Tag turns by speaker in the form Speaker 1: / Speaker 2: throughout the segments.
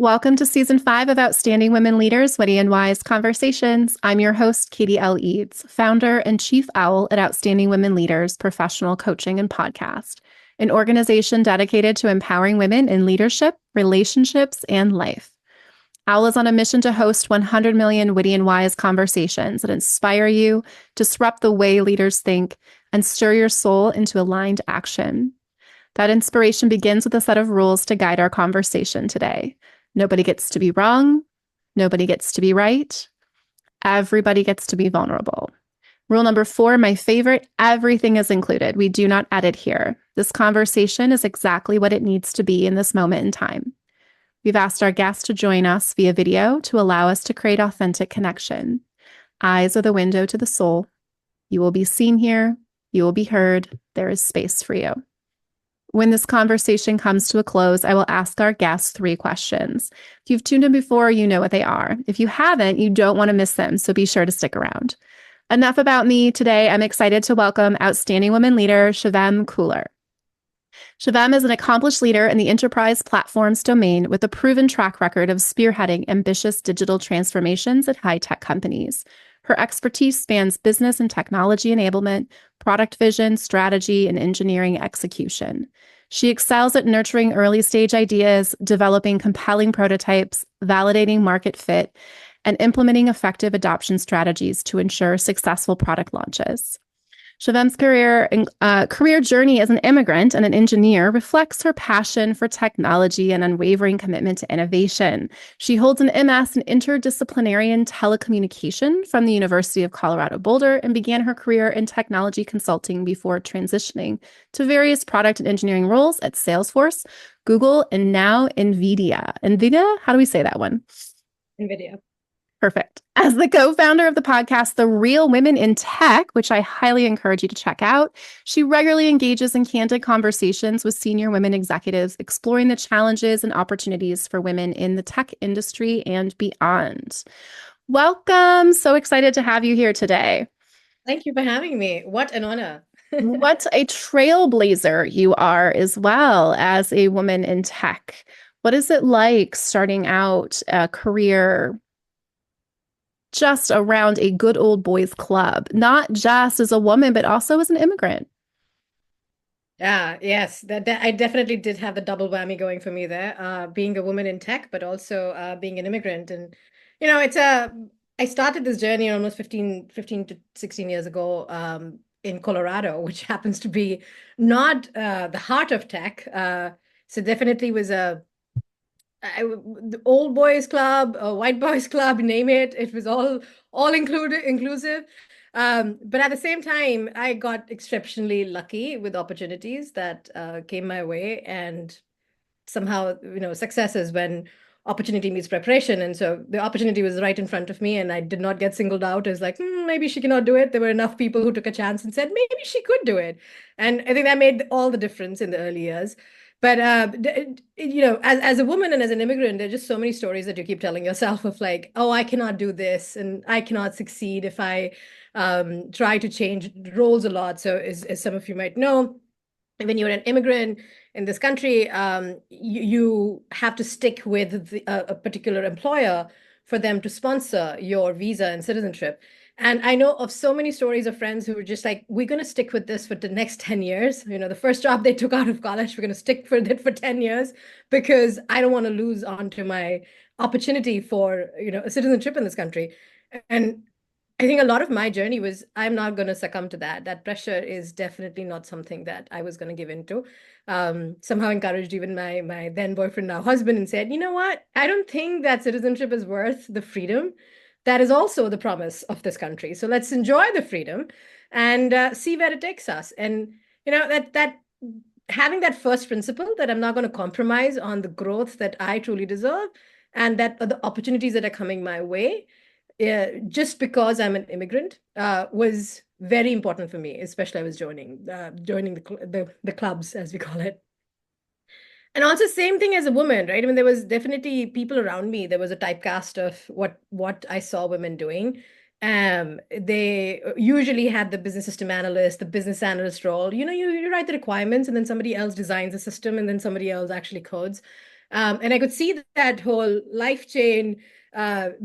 Speaker 1: Welcome to Season 5 of Outstanding Women Leaders, Witty and Wise Conversations. I'm your host, Katie L. Eads, founder and chief owl at Outstanding Women Leaders Professional Coaching and Podcast, an organization dedicated to empowering women in leadership, relationships, and life. OWL is on a mission to host 100 million witty and wise conversations that inspire you, disrupt the way leaders think, and stir your soul into aligned action. That inspiration begins with a set of rules to guide our conversation today. Nobody gets to be wrong. Nobody gets to be right. Everybody gets to be vulnerable. Rule number 4, my favorite, everything is included. We do not edit here. This conversation is exactly what it needs to be in this moment in time. We've asked our guests to join us via video to allow us to create authentic connection. Eyes are the window to the soul. You will be seen here. You will be heard. There is space for you. When this conversation comes to a close, I will ask our guests 3 questions. If you've tuned in before, you know what they are. If you haven't, you don't want to miss them, so be sure to stick around. Enough about me. Today, I'm excited to welcome Outstanding Women Leader, Shivam Khullar. Shivam is an accomplished leader in the enterprise platforms domain with a proven track record of spearheading ambitious digital transformations at high-tech companies. Her expertise spans business and technology enablement, product vision, strategy, and engineering execution. She excels at nurturing early-stage ideas, developing compelling prototypes, validating market fit, and implementing effective adoption strategies to ensure successful product launches. Shivam's career journey as an immigrant and an engineer reflects her passion for technology and unwavering commitment to innovation. She holds an MS in interdisciplinary telecommunication from the University of Colorado Boulder and began her career in technology consulting before transitioning to various product and engineering roles at Salesforce, Google, and now NVIDIA. NVIDIA? How do we say that one?
Speaker 2: NVIDIA.
Speaker 1: Perfect. As the co-founder of the podcast, The Real Women in Tech, which I highly encourage you to check out, she regularly engages in candid conversations with senior women executives, exploring the challenges and opportunities for women in the tech industry and beyond. Welcome. So excited to have you here today.
Speaker 2: Thank you for having me. What an honor.
Speaker 1: What a trailblazer you are as well as a woman in tech. What is it like starting out a career just around a good old boys club, not just as a woman, but also as an immigrant?
Speaker 2: Yes, that I definitely did have the double whammy going for me there, being a woman in tech, but also being an immigrant. And, I started this journey almost 15 to 16 years ago in Colorado, which happens to be not the heart of tech. So definitely was the old boys club, white boys club, name it. It was all inclusive. But at the same time, I got exceptionally lucky with opportunities that came my way, and somehow, success is when opportunity meets preparation. And so the opportunity was right in front of me, and I did not get singled out as like, maybe she cannot do it. There were enough people who took a chance and said, maybe she could do it. And I think that made all the difference in the early years. But as a woman and as an immigrant, there are just so many stories that you keep telling yourself of like, oh, I cannot do this, and I cannot succeed if I try to change roles a lot. So, as some of you might know, when you're an immigrant in this country, you have to stick with a particular employer for them to sponsor your visa and citizenship. And I know of so many stories of friends who were just like, we're going to stick with this for the next 10 years. The first job they took out of college, we're going to stick with it for 10 years because I don't want to lose on to my opportunity for, a citizenship in this country. And I think a lot of my journey was, I'm not going to succumb to that. That pressure is definitely not something that I was going to give into. Somehow encouraged even my then boyfriend, now husband, and said, you know what? I don't think that citizenship is worth the freedom. That is also the promise of this country. So let's enjoy the freedom and see where it takes us. And that having that first principle that I'm not going to compromise on the growth that I truly deserve, and that the opportunities that are coming my way, just because I'm an immigrant, was very important for me. Especially I was joining the clubs, as we call it. And also same thing as a woman, right? I mean, there was definitely people around me. There was a typecast of what I saw women doing. They usually had the business system analyst, the business analyst role. You write the requirements and then somebody else designs the system and then somebody else actually codes. And I could see that whole life chain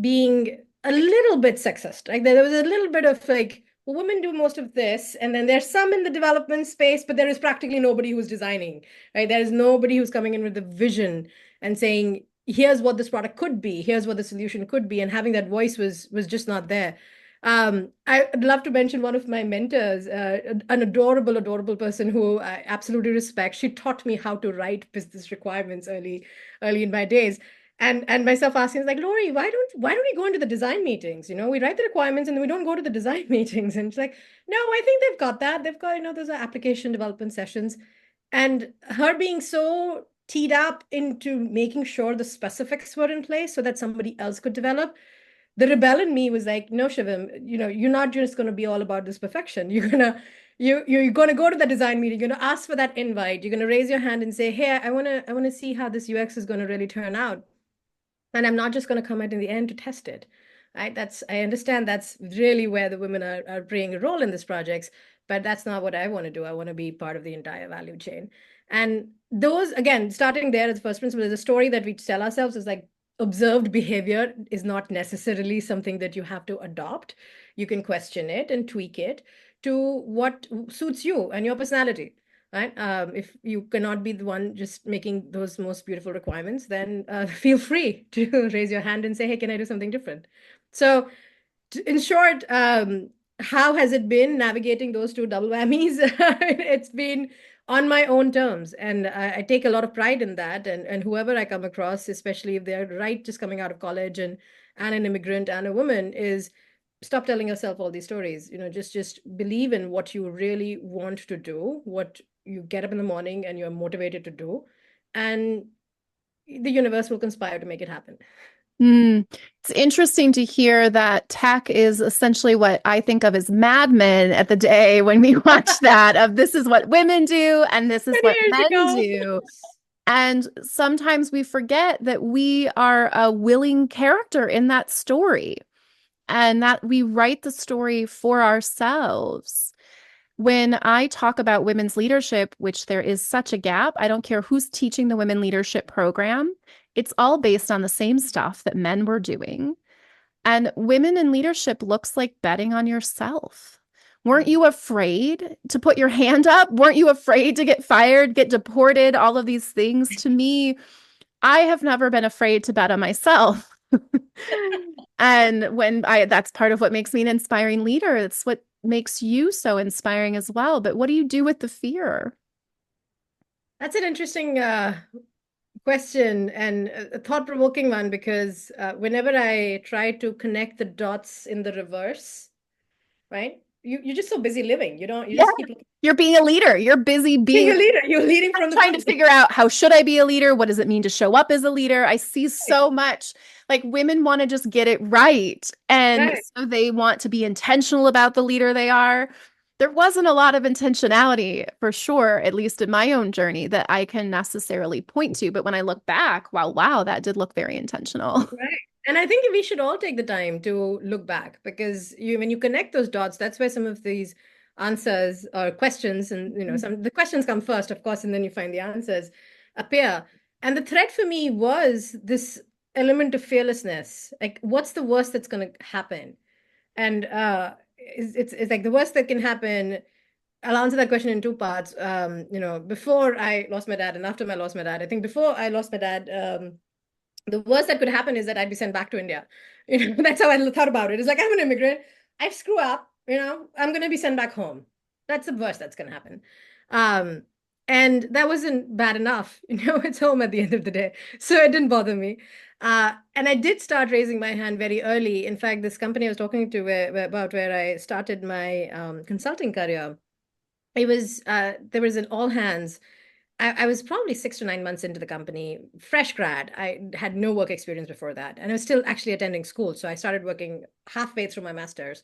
Speaker 2: being a little bit sexist. Like there was a little bit of like, well, women do most of this, and then there's some in the development space, but there is practically nobody who's designing, right? There is nobody who's coming in with a vision and saying, here's what this product could be, here's what the solution could be, and having that voice was just not there. I'd love to mention one of my mentors, an adorable, adorable person who I absolutely respect. She taught me how to write business requirements early in my days. And myself asking, like, Lori, why don't we go into the design meetings? We write the requirements and then we don't go to the design meetings. And she's like, no, I think they've got that. They've got, those are application development sessions. And her being so teed up into making sure the specifics were in place so that somebody else could develop, the rebel in me was like, no, Shivam, you're not just going to be all about this perfection. You're gonna go to the design meeting. You're gonna ask for that invite. You're gonna raise your hand and say, hey, I wanna see how this UX is gonna really turn out. And I'm not just gonna come out in the end to test it. Right? I understand that's really where the women are playing a role in these projects, but that's not what I want to do. I want to be part of the entire value chain. And those, again, starting there as the first principle, is a story that we tell ourselves is like, observed behavior is not necessarily something that you have to adopt. You can question it and tweak it to what suits you and your personality, right? If you cannot be the one just making those most beautiful requirements, then feel free to raise your hand and say, hey, can I do something different? So in short, how has it been navigating those two double whammies? It's been on my own terms, and I take a lot of pride in that. And whoever I come across, especially if they're right just coming out of college and an immigrant and a woman, is stop telling yourself all these stories. Just believe in what you really want to do, what you get up in the morning and you're motivated to do, and the universe will conspire to make it happen.
Speaker 1: Mm. It's interesting to hear that tech is essentially what I think of as Mad Men at the day when we watch that of this is what women do and this is
Speaker 2: 20
Speaker 1: what
Speaker 2: years
Speaker 1: men
Speaker 2: ago.
Speaker 1: do. And sometimes we forget that we are a willing character in that story and that we write the story for ourselves. When I talk about women's leadership, which there is such a gap, I don't care who's teaching the women leadership program. It's all based on the same stuff that men were doing. And women in leadership looks like betting on yourself. Weren't you afraid to put your hand up? Weren't you afraid to get fired, get deported, all of these things? To me, I have never been afraid to bet on myself. And that's part of what makes me an inspiring leader. It's what makes you so inspiring as well. But what do you do with the fear?
Speaker 2: That's an interesting question and a thought-provoking one because whenever I try to connect the dots in the reverse, right? You're just so busy living. You
Speaker 1: Yeah,
Speaker 2: just keep
Speaker 1: you're being a leader. You're busy
Speaker 2: being
Speaker 1: being
Speaker 2: a leader. You're leading from the
Speaker 1: trying to
Speaker 2: front.
Speaker 1: figure out how should I be a leader? What does it mean to show up as a leader? I see
Speaker 2: Right.
Speaker 1: so much like women want to just get it right. And
Speaker 2: Right.
Speaker 1: so they want to be intentional about the leader they are. There wasn't a lot of intentionality for sure, at least in my own journey, that I can necessarily point to. But when I look back, wow, that did look very intentional.
Speaker 2: Right. And I think we should all take the time to look back because when you connect those dots, that's where some of these answers or questions, and some the questions come first, of course, and then you find the answers appear. And the thread for me was this element of fearlessness. Like, what's the worst that's going to happen? And it's like the worst that can happen. I'll answer that question in two parts. Before I lost my dad and after I lost my dad, I think before I lost my dad, the worst that could happen is that I'd be sent back to India. That's how I thought about it. It's like I'm an immigrant. I screw up, I'm gonna be sent back home. That's the worst that's gonna happen. Um, and that wasn't bad enough. It's home at the end of the day. So it didn't bother me. And I did start raising my hand very early. In fact, this company I was talking to about where I started my consulting career, there was an all hands. I was probably 6 to 9 months into the company, fresh grad. I had no work experience before that. And I was still actually attending school. So I started working halfway through my master's.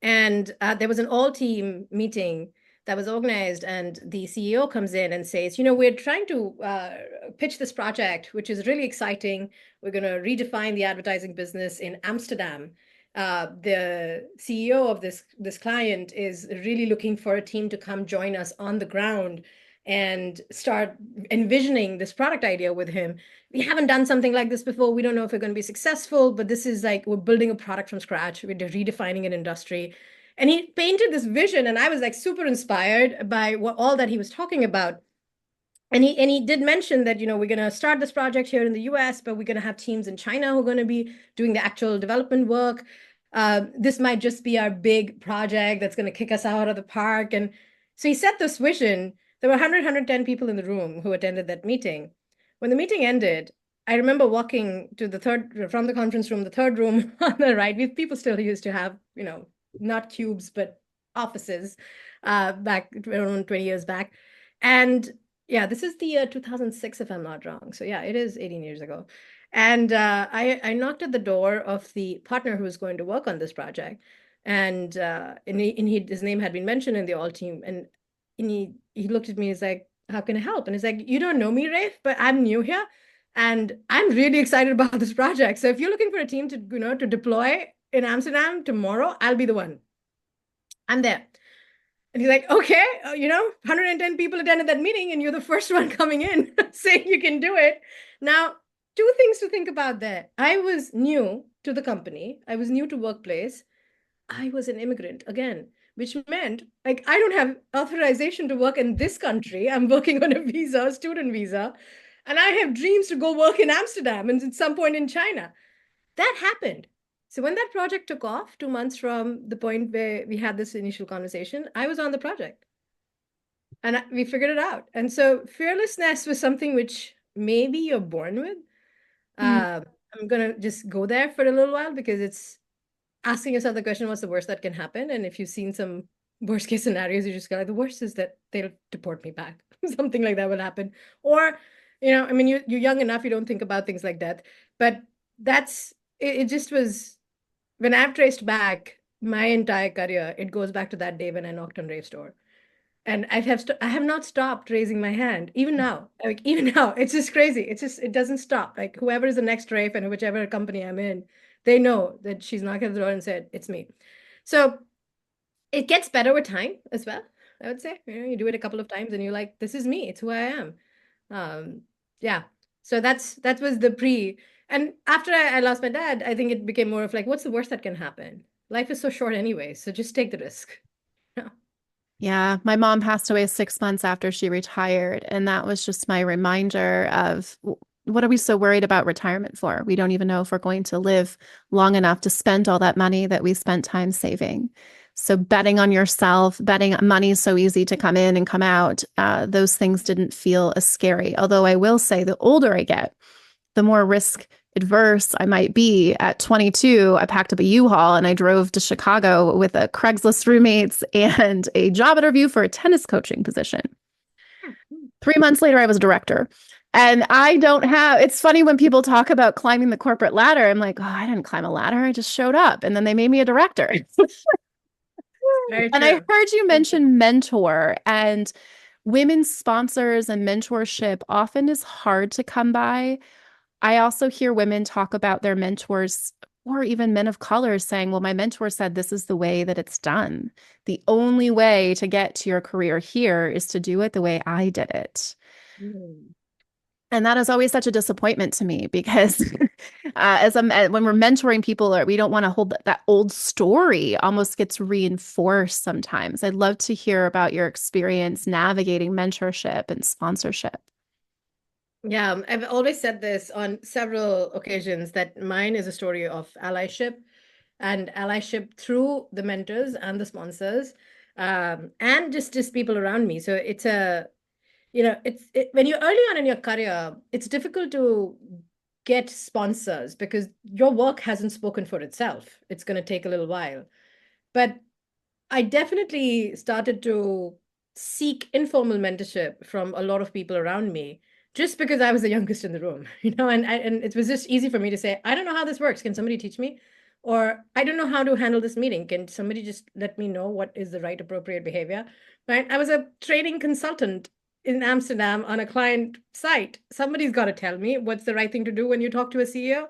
Speaker 2: And there was an all team meeting that was organized. And the CEO comes in and says, we're trying to pitch this project, which is really exciting. We're going to redefine the advertising business in Amsterdam. The CEO of this client is really looking for a team to come join us on the ground and start envisioning this product idea with him. We haven't done something like this before. We don't know if we're going to be successful, but this is like we're building a product from scratch. We're redefining an industry. And he painted this vision, and I was like super inspired by all that he was talking about. And he did mention that, we're going to start this project here in the US, but we're going to have teams in China who are going to be doing the actual development work. This might just be our big project that's going to kick us out of the park. And so he set this vision. There were 110 people in the room who attended that meeting. When the meeting ended, I remember walking to from the conference room, the third room on the right. People still used to have, not cubes, but offices back around 20 years back. And yeah, this is the year 2006, if I'm not wrong. So yeah, it is 18 years ago. And I knocked at the door of the partner who was going to work on this project. And his name had been mentioned in the all team. And he looked at me, he's like, how can I help? And he's like, you don't know me, Rafe, but I'm new here. And I'm really excited about this project. So if you're looking for a team to deploy in Amsterdam tomorrow, I'll be the one. I'm there. And he's like, okay, 110 people attended that meeting, and you're the first one coming in saying you can do it. Now, two things to think about there. I was new to the company. I was new to workplace. I was an immigrant again, which meant like I don't have authorization to work in this country. I'm working on a visa, a student visa, and I have dreams to go work in Amsterdam and at some point in China. That happened. So when that project took off, 2 months from the point where we had this initial conversation, I was on the project and we figured it out. And so fearlessness was something which maybe you're born with.
Speaker 1: Mm.
Speaker 2: I'm going to just go there for a little while because it's asking yourself the question, what's the worst that can happen? And if you've seen some worst case scenarios, you just go, like, the worst is that they'll deport me back. Something like that will happen. Or, I mean, you're young enough, you don't think about things like that. But it just was, when I've traced back my entire career, it goes back to that day when I knocked on Rafe's door. And I have not stopped raising my hand, even now. Like even now, it's just crazy. It doesn't stop. Like whoever is the next Rafe and whichever company I'm in, they know that she's knocking at the door and said, it's me. So it gets better with time as well, I would say. You do it a couple of times and you're like, this is me, it's who I am. Um, yeah. So that was the pre. And after I lost my dad, I think it became more of like, what's the worst that can happen? Life is so short anyway, so just take the risk. Yeah.
Speaker 1: Yeah, my mom passed away 6 months after she retired, and that was just my reminder of what are we so worried about retirement for? We don't even know if we're going to live long enough to spend all that money that we spent time saving. So betting on yourself, betting money is so easy to come in and come out. Those things didn't feel as scary. Although I will say, the older I get, the more risk adverse I might be. At 22, I packed up a U-Haul and I drove to Chicago with a Craigslist roommates and a job interview for a tennis coaching position. 3 months later, I was a director. And I don't have, it's funny when people talk about climbing the corporate ladder. I'm like, oh, I didn't climb a ladder. I just showed up. And then they made me a director.
Speaker 2: Very
Speaker 1: And I
Speaker 2: true.
Speaker 1: heard you mention mentor, and women's sponsors and mentorship often is hard to come by. I also hear women talk about their mentors or even men of color saying, well, my mentor said this is the way that it's done. The only way to get to your career here is to do it the way I did it.
Speaker 2: Mm.
Speaker 1: And that is always such a disappointment to me because when we're mentoring people, or we don't want to hold that old story almost gets reinforced sometimes. I'd love to hear about your experience navigating mentorship and sponsorship.
Speaker 2: Yeah, I've always said this on several occasions that mine is a story of allyship and allyship through the mentors and the sponsors, and just people around me. So it's when you're early on in your career, it's difficult to get sponsors because your work hasn't spoken for itself. It's going to take a little while. But I definitely started to seek informal mentorship from a lot of people around me just because I was the youngest in the room, and it was just easy for me to say, I don't know how this works. Can somebody teach me? Or I don't know how to handle this meeting. Can somebody just let me know what is the right appropriate behavior? Right? I was a training consultant in Amsterdam on a client site. Somebody's got to tell me what's the right thing to do when you talk to a CEO.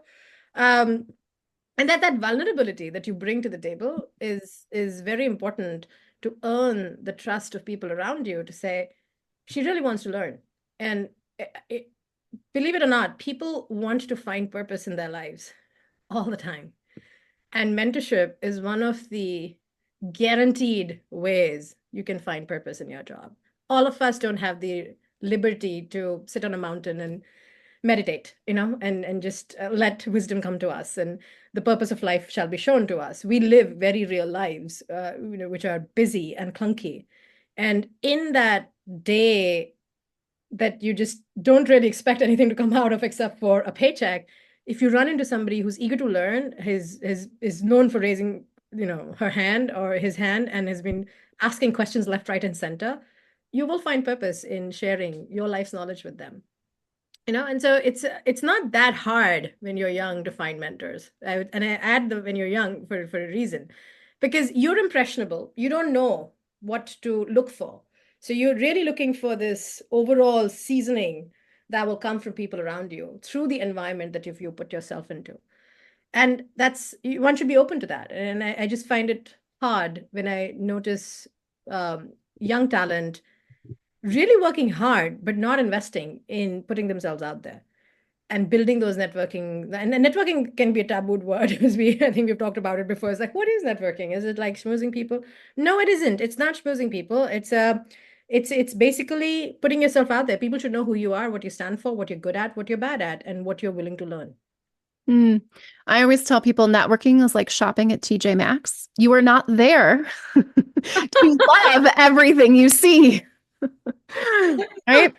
Speaker 2: Um, and that vulnerability that you bring to the table is very important to earn the trust of people around you to say, she really wants to learn. And believe it or not, people want to find purpose in their lives all the time. And mentorship is one of the guaranteed ways you can find purpose in your job. All of us don't have the liberty to sit on a mountain and meditate, and just let wisdom come to us, and the purpose of life shall be shown to us. We live very real lives, which are busy and clunky. And in that day that you just don't really expect anything to come out of except for a paycheck, if you run into somebody who's eager to learn, is known for raising, her hand or his hand, and has been asking questions left, right, and center, you will find purpose in sharing your life's knowledge with them. And so it's not that hard when you're young to find mentors. And I add the when you're young for a reason, because you're impressionable. You don't know what to look for. So you're really looking for this overall seasoning that will come from people around you through the environment that you put yourself into. And one should be open to that. And I just find it hard when I notice young talent really working hard, but not investing in putting themselves out there and building those networking. And networking can be a tabooed word, as I think we've talked about it before. It's like, what is networking? Is it like schmoozing people? No, it isn't. It's not schmoozing people. It's basically putting yourself out there. People should know who you are, what you stand for, what you're good at, what you're bad at, and what you're willing to learn.
Speaker 1: I always tell people networking is like shopping at TJ Maxx. You are not there to love everything you see. Right?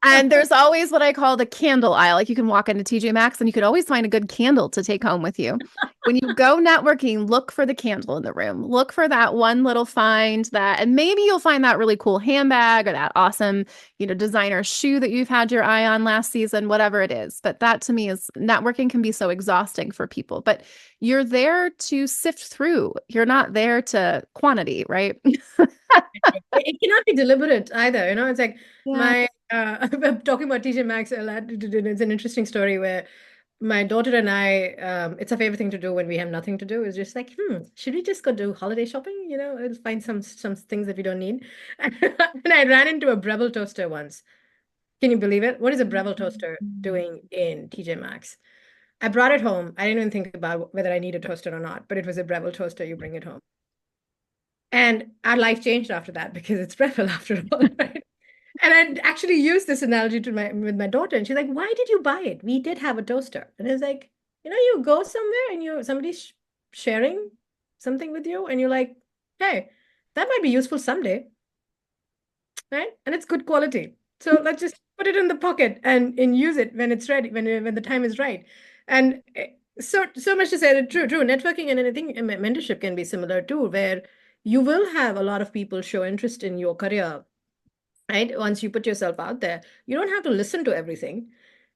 Speaker 1: And there's always what I call the candle aisle. Like you can walk into TJ Maxx and you could always find a good candle to take home with you. When you go networking, look for the candle in the room. Look for that one little find and maybe you'll find that really cool handbag or that awesome, designer shoe that you've had your eye on last season, whatever it is. But that to me is networking can be so exhausting for people. But you're there to sift through. You're not there to quantity, right?
Speaker 2: It cannot be deliberate either. It's like
Speaker 1: Yeah.
Speaker 2: I'm talking about TJ Maxx a lot. It's an interesting story where my daughter and I, it's a favorite thing to do when we have nothing to do, is just like, should we just go do holiday shopping? And find some things that we don't need. And I ran into a Breville toaster once. Can you believe it? What is a Breville toaster doing in TJ Maxx? I brought it home. I didn't even think about whether I need a toaster or not, but it was a Breville toaster. You bring it home. And our life changed after that because it's Breville after all, right? And I actually used this analogy with my daughter, and she's like, "Why did you buy it? We did have a toaster." And it's like, you go somewhere and somebody's sharing something with you, and you're like, "Hey, that might be useful someday," right? And it's good quality. So let's just put it in the pocket and use it when it's ready, when the time is right. And so much to say that true. Networking and anything, mentorship can be similar too, where you will have a lot of people show interest in your career, right? Once you put yourself out there, you don't have to listen to everything.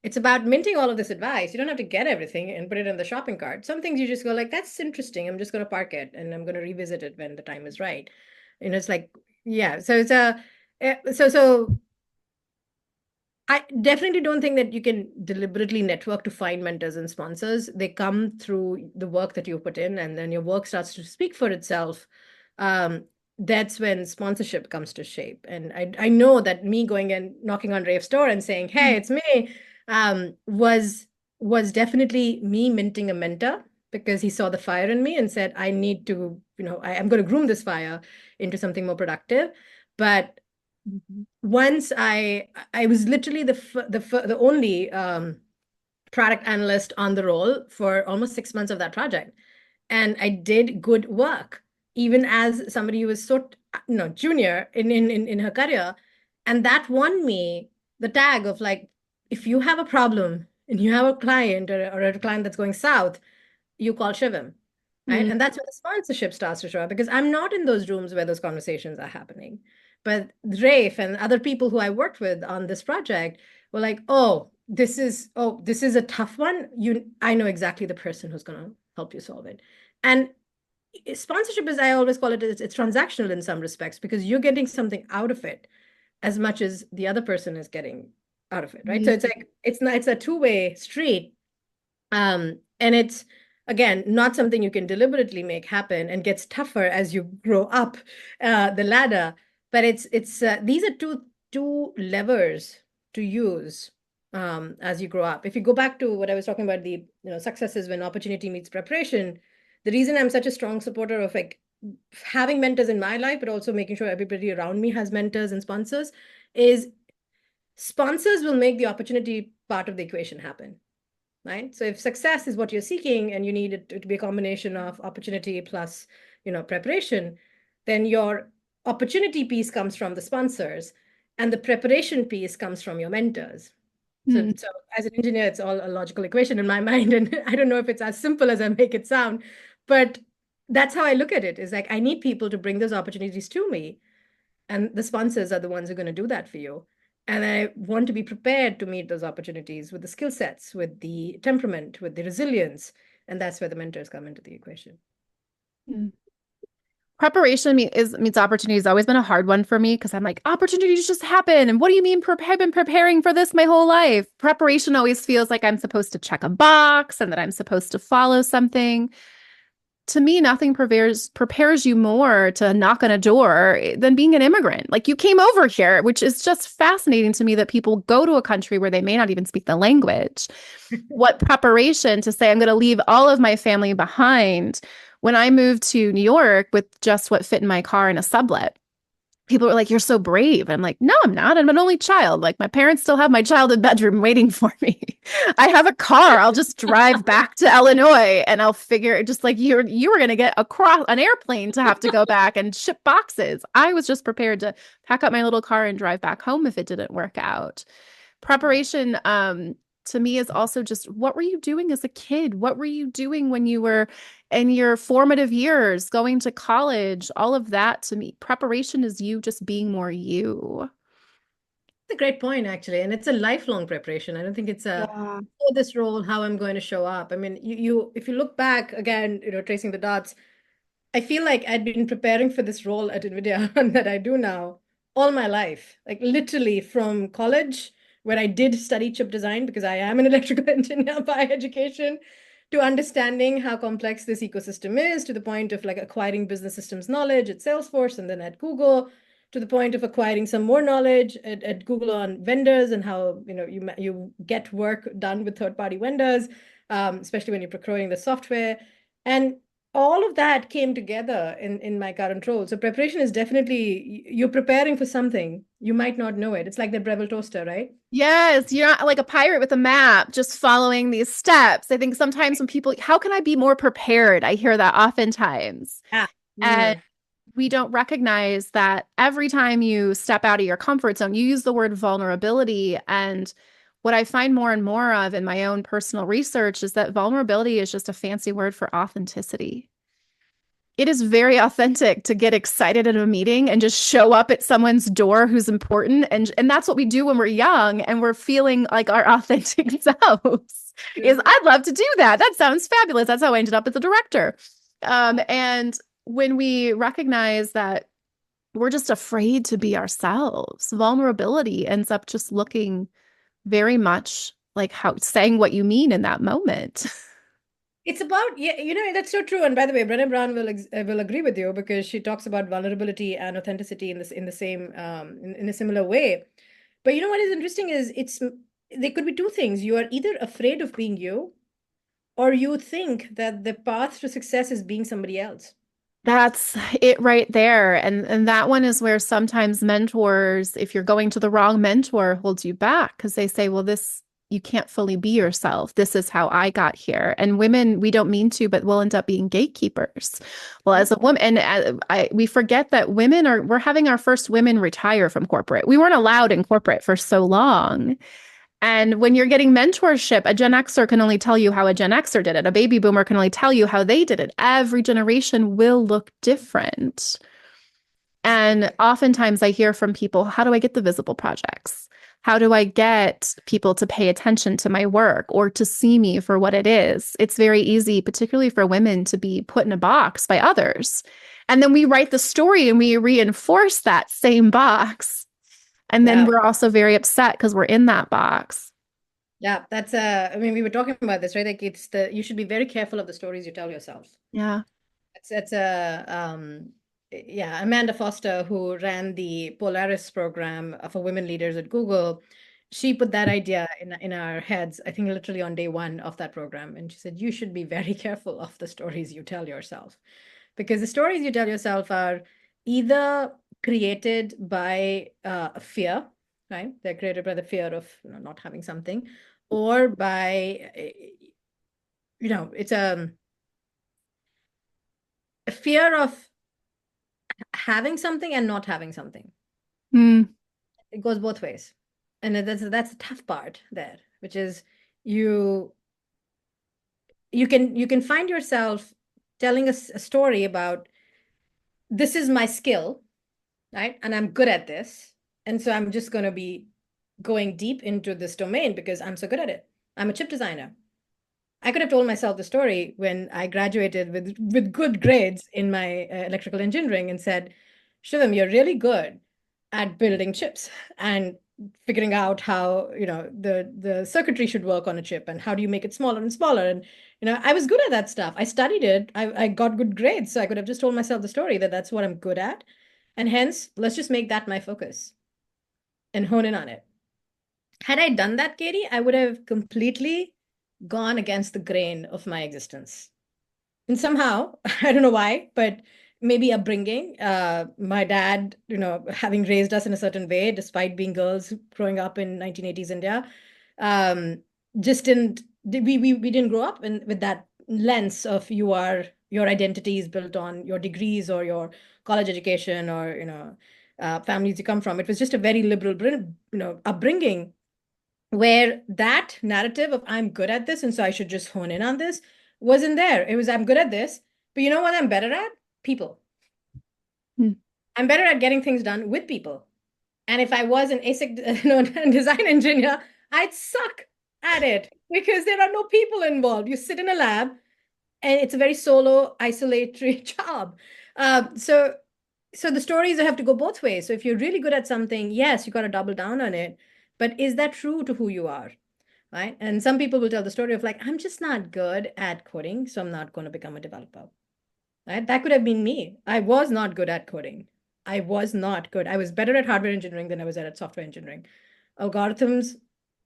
Speaker 2: It's about minting all of this advice. You don't have to get everything and put it in the shopping cart. Some things you just go like, that's interesting. I'm just going to park it and I'm going to revisit it when the time is right. It's like, yeah. So it's so I definitely don't think that you can deliberately network to find mentors and sponsors. They come through the work that you put in, and then your work starts to speak for itself. That's when sponsorship comes to shape. And I know that me going and knocking on Rafe's door and saying, "Hey, it's me," was definitely me minting a mentor, because he saw the fire in me and said, "I need to, I'm going to groom this fire into something more productive." But once I was literally the only product analyst on the role for almost 6 months of that project, and I did good work, even as somebody who was so junior in her career, and that won me the tag of like, if you have a problem and you have a client, or a client that's going south, you call Shivam. Right.
Speaker 1: Mm.
Speaker 2: And that's when the sponsorship starts to show up, because I'm not in those rooms where those conversations are happening. But Rafe and other people who I worked with on this project were like, this is a tough one. I know exactly the person who's going to help you solve it. And sponsorship is, I always call it, it's transactional in some respects, because you're getting something out of it as much as the other person is getting out of it. Right. So it's like, it's a two-way street. And it's, again, not something you can deliberately make happen, and gets tougher as you grow up the ladder. But it's these are two two levers to use as you grow up. If you go back to what I was talking about, the successes when opportunity meets preparation, the reason I'm such a strong supporter of like having mentors in my life, but also making sure everybody around me has mentors and sponsors, is sponsors will make the opportunity part of the equation happen. Right. So if success is what you're seeking and you need it to be a combination of opportunity plus, preparation, then your opportunity piece comes from the sponsors and the preparation piece comes from your mentors. So,
Speaker 1: Hmm.
Speaker 2: so as an engineer, it's all a logical equation in my mind. And I don't know if it's as simple as I make it sound, but that's how I look at it is like, I need people to bring those opportunities to me. And the sponsors are the ones who are going to do that for you. And I want to be prepared to meet those opportunities with the skill sets, with the temperament, with the resilience. And that's where the mentors come into the equation.
Speaker 1: Hmm. Preparation meets opportunity has always been a hard one for me because I'm like, opportunities just happen. And what do you mean I've been preparing for this my whole life? Preparation always feels like I'm supposed to check a box and that I'm supposed to follow something. To me, nothing prepares you more to knock on a door than being an immigrant. Like you came over here, which is just fascinating to me that people go to a country where they may not even speak the language. What preparation to say, I'm going to leave all of my family behind. When I moved to New York with just what fit in my car in a sublet, people were like, "You're so brave." I'm like, "No, I'm not. I'm an only child. Like, my parents still have my childhood bedroom waiting for me. I have a car. I'll just drive back to Illinois and I'll figure just like you were going to get across an airplane to have to go back and ship boxes. I was just prepared to pack up my little car and drive back home if it didn't work out. Preparation to me is also just what were you doing as a kid? What were you doing when you were in your formative years, going to college? All of that to me, preparation is you just being more you.
Speaker 2: It's a great point, actually. And it's a lifelong preparation. I don't think it's a
Speaker 1: Yeah.
Speaker 2: for this role, how I'm going to show up. I mean, if you look back again, tracing the dots, I feel like I'd been preparing for this role at NVIDIA that I do now all my life, like literally from college, where I did study chip design because I am an electrical engineer by education, to understanding how complex this ecosystem is, to the point of like acquiring business systems knowledge at Salesforce and then at Google, to the point of acquiring some more knowledge at Google on vendors and how you get work done with third-party vendors, especially when you're procuring the software. And all of that came together in my current role. So preparation is definitely you're preparing for something. You might not know it. It's like the Breville toaster, right?
Speaker 1: Yes, you're not like a pirate with a map, just following these steps. I think sometimes when people, how can I be more prepared? I hear that oftentimes.
Speaker 2: Yeah.
Speaker 1: And
Speaker 2: Mm.
Speaker 1: we don't recognize that every time you step out of your comfort zone, you use the word vulnerability. And what I find more and more of in my own personal research is that vulnerability is just a fancy word for authenticity. It is very authentic to get excited at a meeting and just show up at someone's door who's important. And that's what we do when we're young and we're feeling like our authentic selves. Is
Speaker 2: Mm.
Speaker 1: I'd love to do that. That sounds fabulous. That's how I ended up as a director. And when we recognize that we're just afraid to be ourselves, vulnerability ends up just looking very much like how saying what you mean in that moment.
Speaker 2: It's about, yeah, that's so true. And by the way, Brené Brown will agree with you because she talks about vulnerability and authenticity in the same in a similar way. But what is interesting is there could be two things. You are either afraid of being you, or you think that the path to success is being somebody else.
Speaker 1: That's it right there. And that one is where sometimes mentors, if you're going to the wrong mentor, holds you back because they say, well, this you can't fully be yourself. This is how I got here. And women, we don't mean to, but we'll end up being gatekeepers. Well, as a woman, and we forget that we're having our first women retire from corporate. We weren't allowed in corporate for so long. And when you're getting mentorship, a Gen Xer can only tell you how a Gen Xer did it. A baby boomer can only tell you how they did it. Every generation will look different. And oftentimes I hear from people, how do I get the visible projects? How do I get people to pay attention to my work or to see me for what it is? It's very easy, particularly for women, to be put in a box by others. And then we write the story and we reinforce that same box. And then
Speaker 2: Yeah.
Speaker 1: we're also very upset because we're in that box.
Speaker 2: Yeah, that's I mean, we were talking about this, right? Like you should be very careful of the stories you tell yourself.
Speaker 1: Yeah.
Speaker 2: It's a yeah, Amanda Foster, who ran the Polaris program for women leaders at Google, she put that idea in our heads, I think literally on day one of that program. And she said, you should be very careful of the stories you tell yourself, because the stories you tell yourself are either created by fear, right? They're created by the fear of not having something, or by, it's a fear of having something and not having something.
Speaker 1: Mm,
Speaker 2: It goes both ways. And that's the tough part there, which is you you can find yourself telling a story about, this is my skill, right? And I'm good at this. And so I'm just going to be going deep into this domain because I'm so good at it. I'm a chip designer. I could have told myself the story when I graduated with good grades in my electrical engineering and said, Shivam, you're really good at building chips and figuring out how, the circuitry should work on a chip and how do you make it smaller and smaller. And, I was good at that stuff. I studied it. I got good grades. So I could have just told myself the story that that's what I'm good at. And hence, let's just make that my focus and hone in on it. Had I done that, Katie, I would have completely gone against the grain of my existence. And somehow, I don't know why, but maybe upbringing, my dad, having raised us in a certain way, despite being girls growing up in 1980s India, um, just we didn't grow up with that lens of your identity is built on your degrees or your college education or, families you come from. It was just a very liberal, upbringing where that narrative of I'm good at this and so I should just hone in on this wasn't there. It was I'm good at this, but you know what I'm better at? People.
Speaker 1: mm,
Speaker 2: I'm better at getting things done with people. And if I was an ASIC design engineer, I'd suck at it because there are no people involved. You sit in a lab and it's a very solo, isolatory job. So the stories have to go both ways. So if you're really good at something, yes, you got to double down on it. But is that true to who you are? Right? And some people will tell the story of like, I'm just not good at coding, so I'm not going to become a developer. Right? That could have been me. I was not good at coding. I was not good. I was better at hardware engineering than I was at software engineering. Algorithms,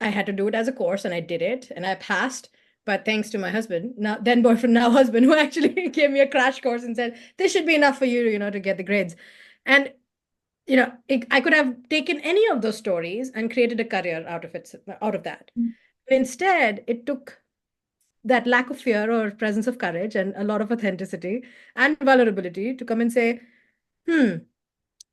Speaker 2: I had to do it as a course and I did it and I passed. But thanks to my husband, now then boyfriend, now husband, who actually gave me a crash course and said, this should be enough for you, to get the grades. And I could have taken any of those stories and created a career out of that. Instead, it took that lack of fear or presence of courage and a lot of authenticity and vulnerability to come and say, hmm,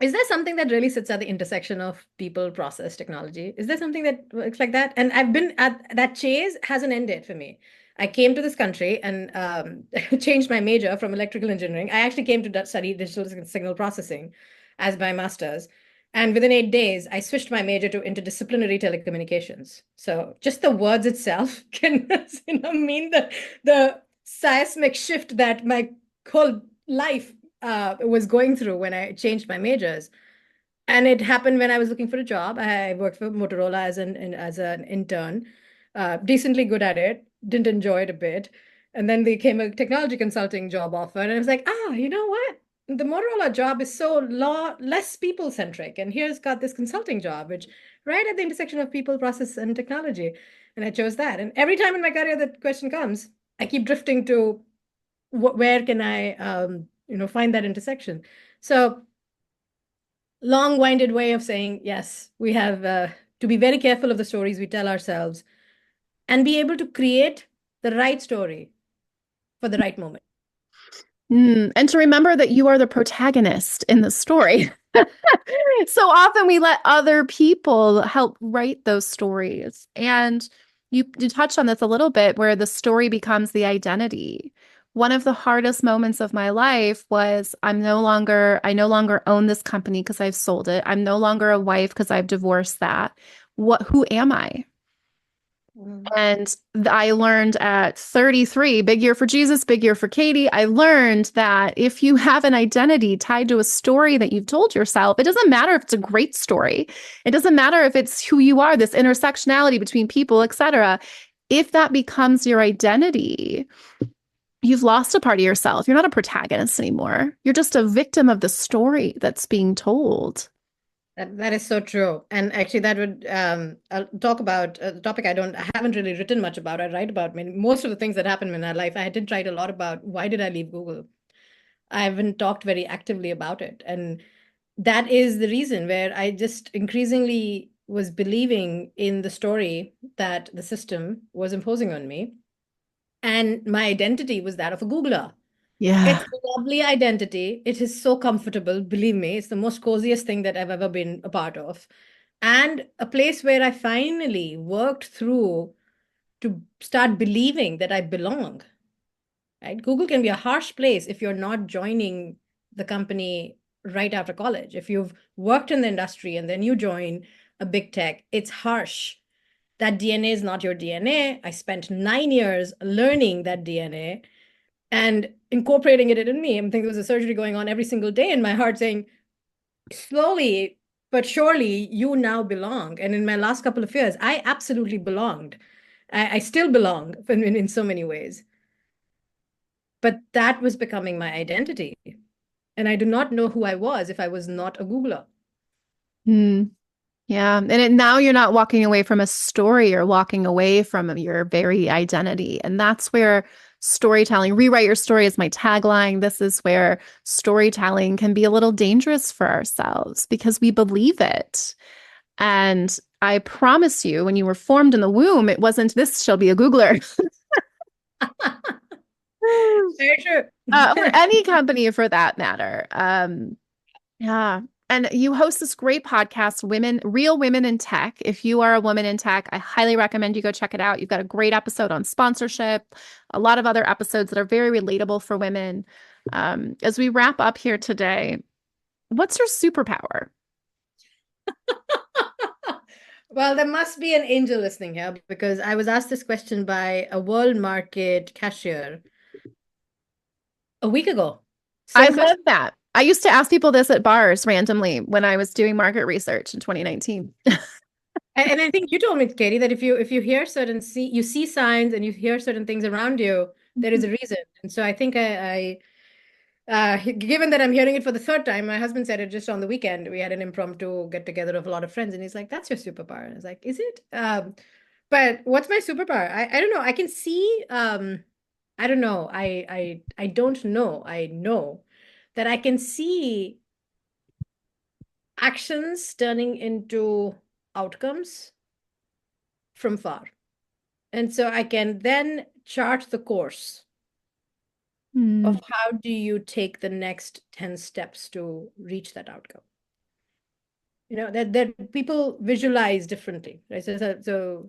Speaker 2: is there something that really sits at the intersection of people, process, technology? Is there something that works like that? And I've been at that chase hasn't ended for me. I came to this country and changed my major from electrical engineering. I actually came to study digital signal processing as my master's. And within 8 days, I switched my major to interdisciplinary telecommunications. So just the words itself can mean the seismic shift that my whole life was going through when I changed my majors. And it happened when I was looking for a job. I worked for Motorola as an intern, decently good at it, didn't enjoy it a bit. And then there came a technology consulting job offer, and I was like, you know what? The Motorola job is so less people centric, and here's got this consulting job, which right at the intersection of people, process, and technology. And I chose that. And every time in my career that question comes, I keep drifting to where can I, find that intersection. So long-winded way of saying, yes, we have to be very careful of the stories we tell ourselves and be able to create the right story for the right moment.
Speaker 1: And to remember that you are the protagonist in the story. So often we let other people help write those stories. And you touched on this a little bit where the story becomes the identity. One of the hardest moments of my life was I no longer own this company because I've sold it. I'm no longer a wife because I've divorced that. Who am I? And I learned at 33, big year for Jesus, big year for Katie. I learned that if you have an identity tied to a story that you've told yourself, it doesn't matter if it's a great story. It doesn't matter if it's who you are, this intersectionality between people, etc. If that becomes your identity, you've lost a part of yourself. You're not a protagonist anymore. You're just a victim of the story that's being told.
Speaker 2: That is so true. And actually that would I'll talk about the topic I haven't really written much about. I write about most of the things that happened in our life. I did write a lot about why did I leave Google. I haven't talked very actively about it. And that is the reason where I just increasingly was believing in the story that the system was imposing on me. And my identity was that of a Googler.
Speaker 1: Yeah.
Speaker 2: It's a lovely identity. It is so comfortable. Believe me, it's the most coziest thing that I've ever been a part of. And a place where I finally worked through to start believing that I belong, right? Google can be a harsh place if you're not joining the company right after college. If you've worked in the industry and then you join a big tech, it's harsh. That DNA is not your DNA. I spent 9 years learning that DNA and incorporating it in me. I think there was a surgery going on every single day in my heart saying, slowly but surely, you now belong. And in my last couple of years, I absolutely belonged. I still belong in so many ways. But that was becoming my identity. And I do not know who I was if I was not a Googler.
Speaker 1: Hmm. Yeah. Now you're not walking away from a story, you're walking away from your very identity. And that's where storytelling, rewrite your story is my tagline. This is where storytelling can be a little dangerous for ourselves because we believe it. And I promise you, when you were formed in the womb, it wasn't this shall be a Googler.
Speaker 2: Very true.
Speaker 1: Or any company for that matter. Yeah. And you host this great podcast, Real Women in Tech. If you are a woman in tech, I highly recommend you go check it out. You've got a great episode on sponsorship, a lot of other episodes that are very relatable for women. As we wrap up here today, what's your superpower?
Speaker 2: Well, there must be an angel listening here because I was asked this question by a world market cashier a week ago.
Speaker 1: I
Speaker 2: Same
Speaker 1: love
Speaker 2: question.
Speaker 1: that. I used to ask people this at bars randomly when I was doing market research in 2019.
Speaker 2: And I think you told me, Katie, that if you hear you see signs and you hear certain things around you, there is a reason. And so I think given that I'm hearing it for the third time, my husband said it just on the weekend. We had an impromptu get together of a lot of friends, and he's like, "That's your superpower." And I was like, "Is it?" But what's my superpower? I don't know. I can see. I don't know. I don't know. I know that I can see actions turning into outcomes from far. And so I can then chart the course
Speaker 1: Hmm.
Speaker 2: of how do you take the next 10 steps to reach that outcome. That people visualize differently, right? So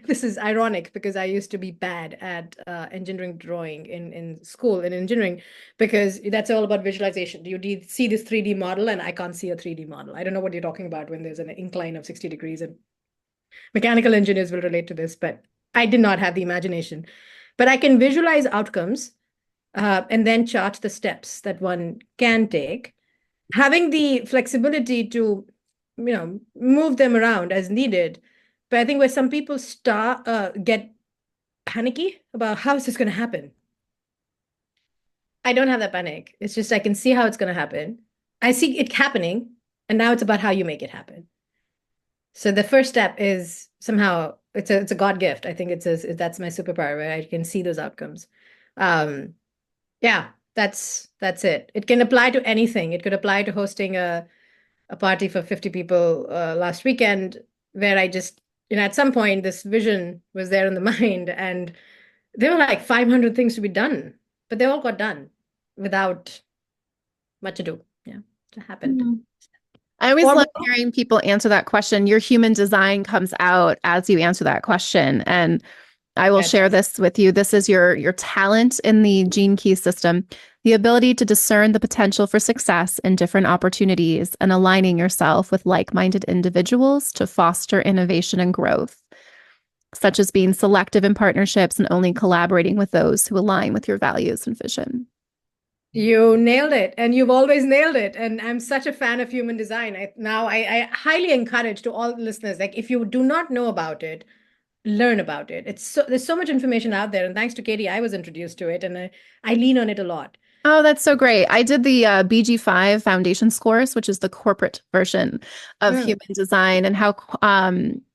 Speaker 2: this is ironic because I used to be bad at engineering drawing in school in engineering because that's all about visualization. You see this 3D model and I can't see a 3D model. I don't know what you're talking about when there's an incline of 60 degrees, and mechanical engineers will relate to this, but I did not have the imagination. But I can visualize outcomes and then chart the steps that one can take, having the flexibility to, move them around as needed. But I think where some people get panicky about how is this going to happen, I don't have that panic. It's just I can see how it's going to happen. I see it happening, and now it's about how you make it happen. So the first step is somehow it's a God gift. I think that's my superpower where I can see those outcomes. Um, yeah, that's it. It can apply to anything. It could apply to hosting a party for 50 people last weekend where I just, at some point this vision was there in the mind and there were like 500 things to be done, but they all got done without much ado. Yeah, it happened.
Speaker 1: Hmm. I always
Speaker 2: Or
Speaker 1: love hearing people answer that question. Your human design comes out as you answer that question. And I will share this with you. This is your talent in the Gene Key system, the ability to discern the potential for success in different opportunities and aligning yourself with like-minded individuals to foster innovation and growth, such as being selective in partnerships and only collaborating with those who align with your values and vision.
Speaker 2: You nailed it, and you've always nailed it. And I'm such a fan of human design. I highly encourage to all listeners, like if you do not know about it, learn about it. There's so much information out there, and thanks to Katie, I was introduced to it, and I lean on it a lot.
Speaker 1: Oh, that's so great. I did the BG5 Foundations course, which is the corporate version of
Speaker 2: Mm.
Speaker 1: human design, and how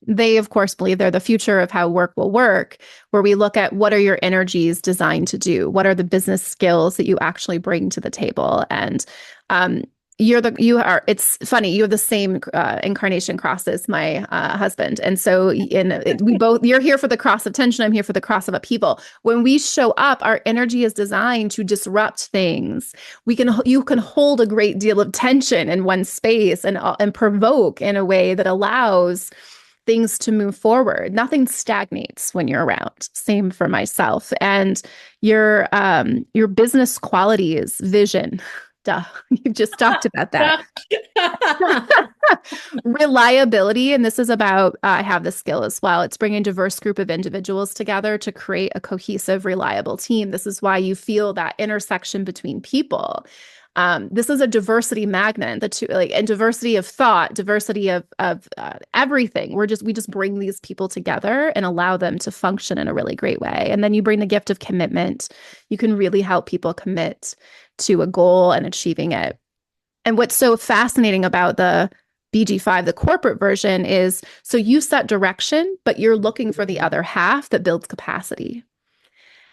Speaker 1: they, of course, believe they're the future of how work will work, where we look at what are your energies designed to do? What are the business skills that you actually bring to the table? And um, it's funny, you have the same incarnation cross as my husband. And so you're here for the cross of tension. I'm here for the cross of upheaval. When we show up, our energy is designed to disrupt things. You can hold a great deal of tension in one space and provoke in a way that allows things to move forward. Nothing stagnates when you're around. Same for myself. And your business qualities, vision. Duh, you've just talked about that. Reliability, and this is about I have the skill as well. It's bringing a diverse group of individuals together to create a cohesive, reliable team. This is why you feel that intersection between people. This is a diversity magnet. The two, like, and diversity of thought, diversity of everything. We just bring these people together and allow them to function in a really great way. And then you bring the gift of commitment. You can really help people commit to a goal and achieving it. And what's so fascinating about the BG5, the corporate version, is so you set direction, but you're looking for the other half that builds capacity.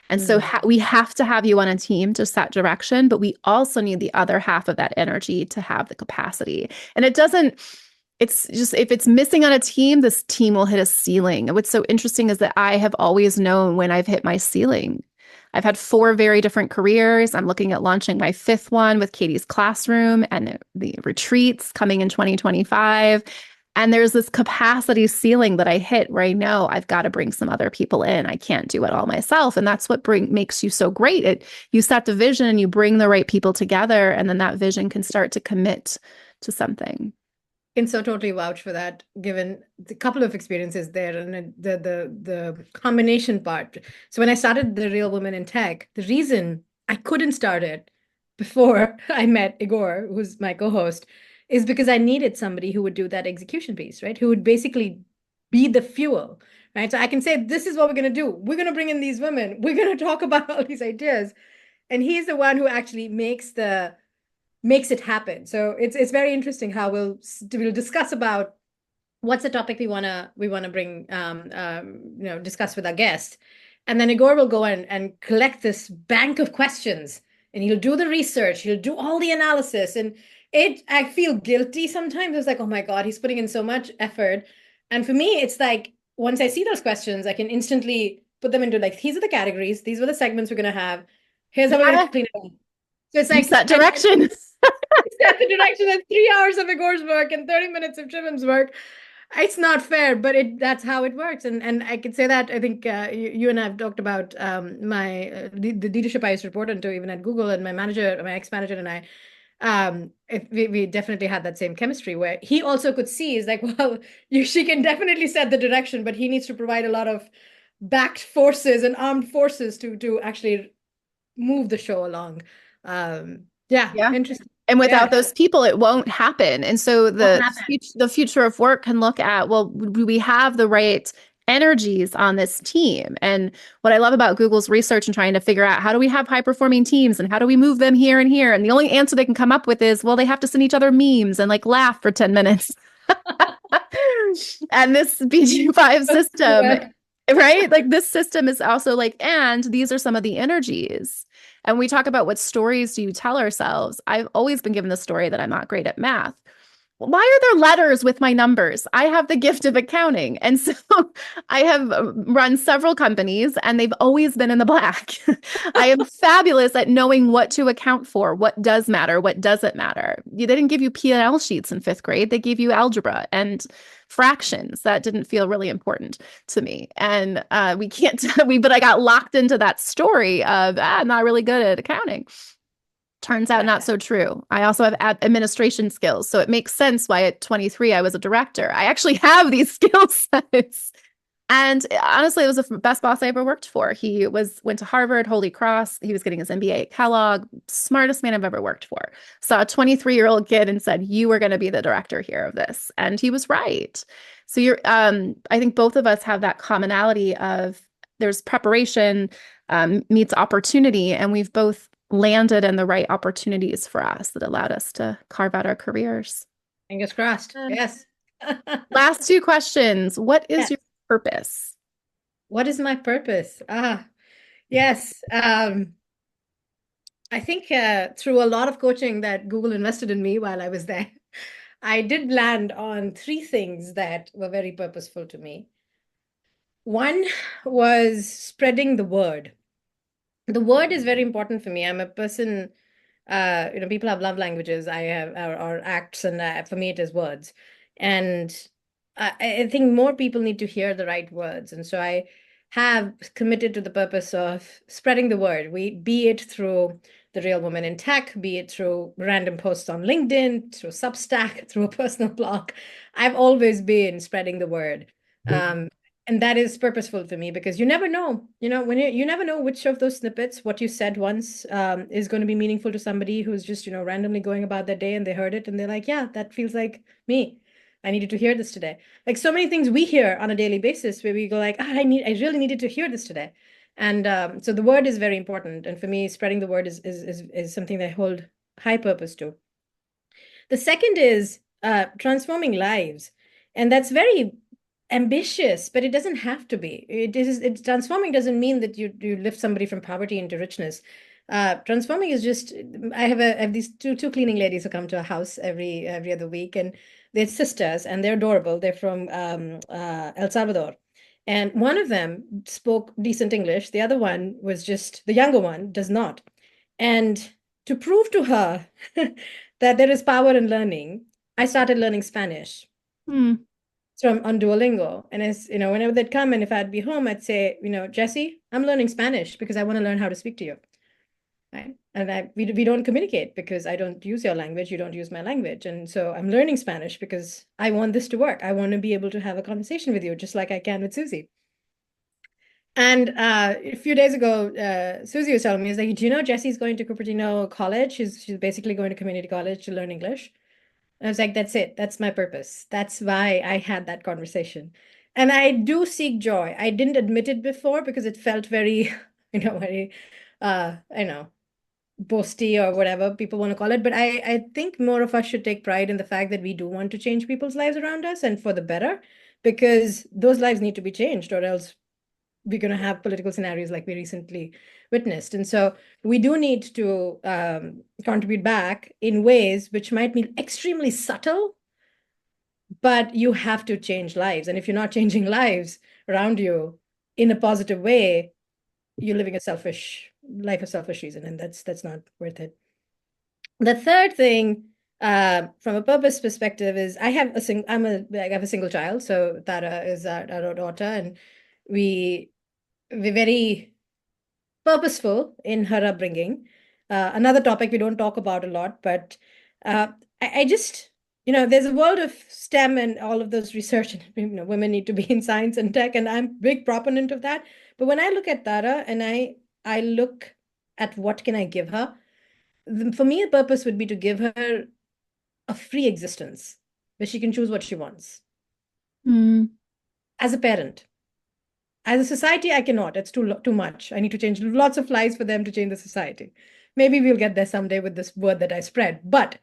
Speaker 1: And so we have to have you on a team to set direction, but we also need the other half of that energy to have the capacity. And it's just, if it's missing on a team, this team will hit a ceiling. And what's so interesting is that I have always known when I've hit my ceiling. I've had 4 very different careers. I'm looking at launching my 5th one with Katie's Classroom and the retreats coming in 2025. And there's this capacity ceiling that I hit where I know I've got to bring some other people in. I can't do it all myself. And that's what makes you so great. You set the vision and you bring the right people together, and then that vision can start to commit to something.
Speaker 2: Can so totally vouch for that, given the couple of experiences there and the combination part. So when I started the Real Women in Tech, the reason I couldn't start it before I met Igor, who's my co-host, is because I needed somebody who would do that execution piece, right? Who would basically be the fuel, right? So I can say, this is what we're going to do. We're going to bring in these women. We're going to talk about all these ideas. And he's the one who actually makes it happen. So it's very interesting how we'll discuss about what's the topic we wanna bring discuss with our guest, and then Igor will go and collect this bank of questions, and he'll do the research, he'll do all the analysis, and I feel guilty sometimes. It's like, oh my God, he's putting in so much effort, and for me, it's like once I see those questions, I can instantly put them into like, these are the categories, these were the segments we're gonna have. Here's how we're gonna clean it up. So it's like
Speaker 1: that direction.
Speaker 2: Set the direction and 3 hours of Igor's work and 30 minutes of Shivan's work. It's not fair, but that's how it works. And I can say that I think you and I have talked about the leadership I used to report into even at Google, and my ex-manager and I, we definitely had that same chemistry where he also could see is like, well, she can definitely set the direction, but he needs to provide a lot of backed forces and armed forces to actually move the show along. Yeah, interesting.
Speaker 1: And without those people, it won't happen. And so the future of work can look at, well, do we have the right energies on this team? And what I love about Google's research and trying to figure out how do we have high performing teams and how do we move them here and here? And the only answer they can come up with is, well, they have to send each other memes and like laugh for 10 minutes. And this BG5 system, right? Like this system is also like, and these are some of the energies. And we talk about what stories do you tell ourselves. I've always been given the story that I'm not great at math. Why are there letters with my numbers? I have the gift of accounting. And so I have run several companies and they've always been in the black. I am fabulous at knowing what to account for, what does matter, what doesn't matter. They didn't give you P&L sheets in 5th grade. They gave you algebra and fractions. That didn't feel really important to me. And but I got locked into that story of, I'm not really good at accounting. Turns out not so true. I also have administration skills. So it makes sense why at 23, I was a director. I actually have these skill sets. And honestly, it was the best boss I ever worked for. He went to Harvard, Holy Cross. He was getting his MBA at Kellogg. Smartest man I've ever worked for. Saw a 23-year-old kid and said, you are going to be the director here of this. And he was right. So I think both of us have that commonality of there's preparation meets opportunity, and we've both landed in the right opportunities for us that allowed us to carve out our careers.
Speaker 2: Fingers crossed.
Speaker 1: Um,
Speaker 2: Yes.
Speaker 1: Last two questions. What is
Speaker 2: Yes.
Speaker 1: your purpose?
Speaker 2: What is my purpose? Yes. I think through a lot of coaching that Google invested in me while I was there, I did land on three things that were very purposeful to me. One was spreading the word. The word is very important for me. I'm a person, people have love languages. I have or acts, and for me it is words. And I think more people need to hear the right words. And so I have committed to the purpose of spreading the word. Be it through the Real Woman in Tech, be it through random posts on LinkedIn, through Substack, through a personal blog. I've always been spreading the word. Um, and that is purposeful for me because you never know, when you never know which of those snippets, what you said once, is going to be meaningful to somebody who's just, randomly going about their day and they heard it and they're like, yeah, that feels like me. I needed to hear this today. Like so many things we hear on a daily basis where we go like, I really needed to hear this today. And so the word is very important. And for me, spreading the word is something that I hold high purpose to. The second is transforming lives. And that's very ambitious, but it doesn't have to be. Transforming doesn't mean that you lift somebody from poverty into richness. Transforming is just I have these two cleaning ladies who come to our house every other week, and they're sisters and they're adorable. They're from El Salvador. And one of them spoke decent English. The other one was just the younger one does not. And to prove to her that there is power in learning, I started learning Spanish
Speaker 1: Hmm.
Speaker 2: from on Duolingo. And as whenever they'd come and if I'd be home, I'd say, Jesse, I'm learning Spanish because I want to learn how to speak to you. Right. And we don't communicate because I don't use your language, you don't use my language. And so I'm learning Spanish because I want this to work. I want to be able to have a conversation with you, just like I can with Susie. And a few days ago, Susie was telling me, is like, do you know Jesse's going to Cupertino College? She's basically going to community college to learn English. I was like, that's it. That's my purpose. That's why I had that conversation. And I do seek joy. I didn't admit it before because it felt very, very, boasty or whatever people want to call it. But I think more of us should take pride in the fact that we do want to change people's lives around us and for the better, because those lives need to be changed or else we're going to have political scenarios like we recently witnessed. And so we do need to contribute back in ways which might be extremely subtle, but you have to change lives. And if you're not changing lives around you in a positive way, you're living a selfish life of selfish reason, and that's not worth it. The third thing, from a purpose perspective, is I have a single child, so Tara is our daughter, and we we're very purposeful in her upbringing. Another topic we don't talk about a lot, but I just, there's a world of STEM and all of those research, and women need to be in science and tech, and I'm a big proponent of that. But when I look at Tara and I look at what can I give her, for me, a purpose would be to give her a free existence where she can choose what she wants
Speaker 1: Hmm.
Speaker 2: as a parent. As a society, I cannot. It's too much. I need to change lots of lives for them to change the society. Maybe we'll get there someday with this word that I spread. But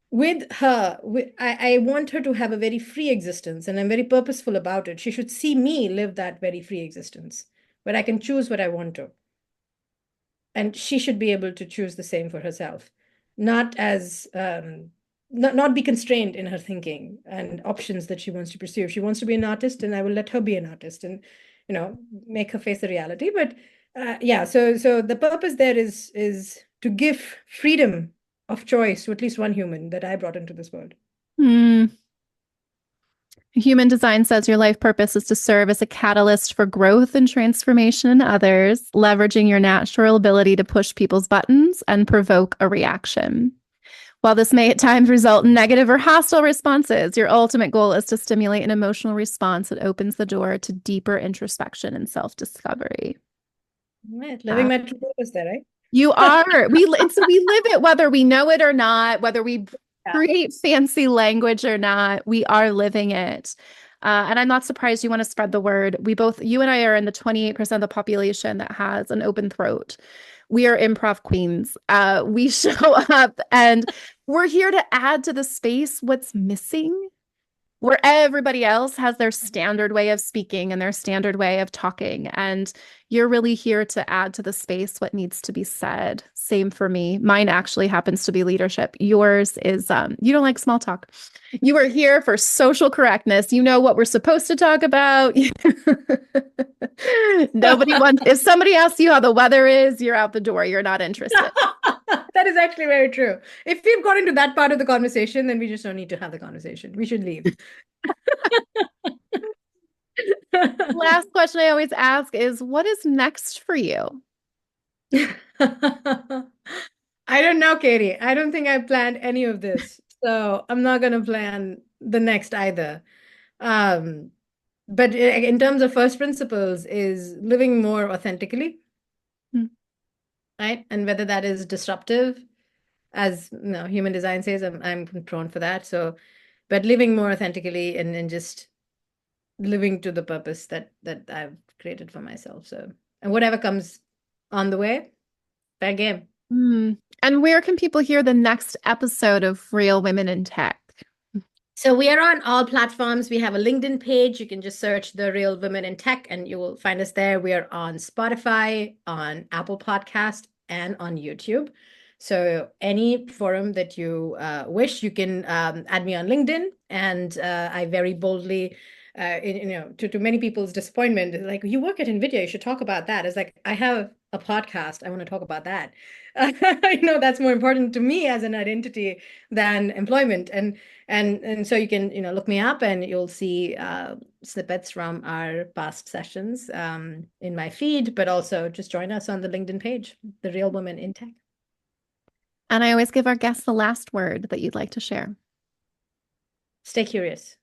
Speaker 2: with her, I want her to have a very free existence, and I'm very purposeful about it. She should see me live that very free existence where I can choose what I want to. And she should be able to choose the same for herself, not as not be constrained in her thinking and options that she wants to pursue. If she wants to be an artist, and I will let her be an artist and make her face the reality. But yeah, so the purpose there is to give freedom of choice to at least one human that I brought into this world.
Speaker 1: Hmm. Human design says your life purpose is to serve as a catalyst for growth and transformation in others, leveraging your natural ability to push people's buttons and provoke a reaction. While this may at times result in negative or hostile responses, your ultimate goal is to stimulate an emotional response that opens the door to deeper introspection and self-discovery.
Speaker 2: Right, living my true purpose there, right?
Speaker 1: You are. We live it whether we know it or not, whether we
Speaker 2: Yeah.
Speaker 1: create fancy language or not, we are living it. And I'm not surprised you want to spread the word. You and I are in the 28% of the population that has an open throat. We are improv queens. We show up and we're here to add to the space what's missing where everybody else has their standard way of speaking and their standard way of talking. And you're really here to add to the space what needs to be said. Same for me. Mine actually happens to be leadership. Yours is you don't like small talk. You are here for social correctness. You know what we're supposed to talk about. Nobody wants, if somebody asks you how the weather is, you're out the door. You're not interested.
Speaker 2: That is actually very true. If we've got into that part of the conversation, then we just don't need to have the conversation. We should leave.
Speaker 1: Last question I always ask is what is next for you?
Speaker 2: I don't know, Katie. I don't think I planned any of this. So I'm not going to plan the next either. Um, but in terms of first principles is living more authentically,
Speaker 1: Hmm.
Speaker 2: right? And whether that is disruptive, as human design says, I'm prone for that. So, but living more authentically and just living to the purpose that I've created for myself. So, and whatever comes on the way, fair game.
Speaker 1: Hmm. And where can people hear the next episode of Real Women in Tech?
Speaker 2: So we are on all platforms. We have a LinkedIn page. You can just search The Real Women in Tech and you will find us there. We are on Spotify, on Apple Podcast, and on YouTube. So any forum that you wish, you can add me on LinkedIn. And I very boldly, to many people's disappointment, like, you work at NVIDIA, you should talk about that. It's like, I have a podcast. I want to talk about that. I know that's more important to me as an identity than employment. And so you can look me up and you'll see snippets from our past sessions in my feed, but also just join us on the LinkedIn page, The Real Woman in Tech.
Speaker 1: And I always give our guests the last word that you'd like to share.
Speaker 2: Stay curious.